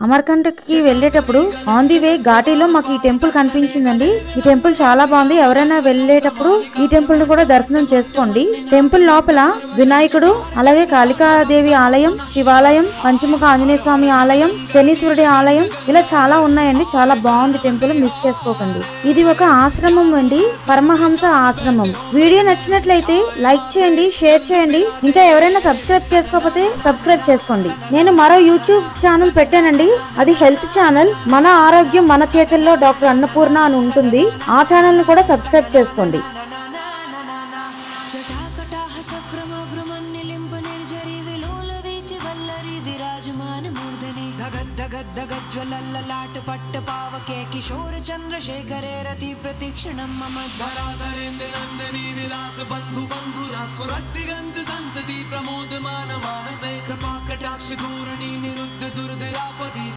అమర్కంటకి వెళ్ళేటప్పుడు on the way ఘాటీలో మాకు ఈ టెంపుల్ కనిపించిందండి. ఈ టెంపుల్ చాలా బాగుంది. ఎవరైనా వెళ్ళేటప్పుడు ఈ టెంపుల్ ను కూడా దర్శనం చేసుకోండి. టెంపుల్ లోపల వినాయకుడు, అలాగే కాళికాదేవి ఆలయం, శివాలయం, పంచముఖ ఆంజనేయ స్వామి ఆలయం, శనీశ్వరుడి ఆలయం, ఇలా చాలా ఉన్నాయండి. చాలా బాగుంది టెంపుల్, మిస్ చేసుకోకండి. ఇది ఒక ఆశ్రమం అండి, పరమహంస ఆశ్రమం. వీడియో నచ్చినట్లయితే లైక్ చేయండి, షేర్ చేయండి. ఇంకా ఎవరైనా సబ్స్క్రైబ్ చేసుకోకపోతే సబ్స్క్రైబ్ చేసుకోండి. నేను మరో యూట్యూబ్ ఛానల్ పెట్టానండి, అది హెల్త్ ఛానల్. మన ఆరోగ్యం మన చేతుల్లో డాక్టర్ అన్నపూర్ణ అని ఉంటుంది. ఆ ఛానల్ ను కూడా సబ్స్క్రైబ్ చేసుకోండి. पट्ट पावके किशोर चंद्रशेखरे रति प्रतीक्षणं मम धराधरेन्द्र नंदनी विलास बंधु बंधुरा स्वरदिगंत संतति प्रमोदमान मानसे कृपा कटाक्ष धूर्णी निरुद्ध दुर्धरापति।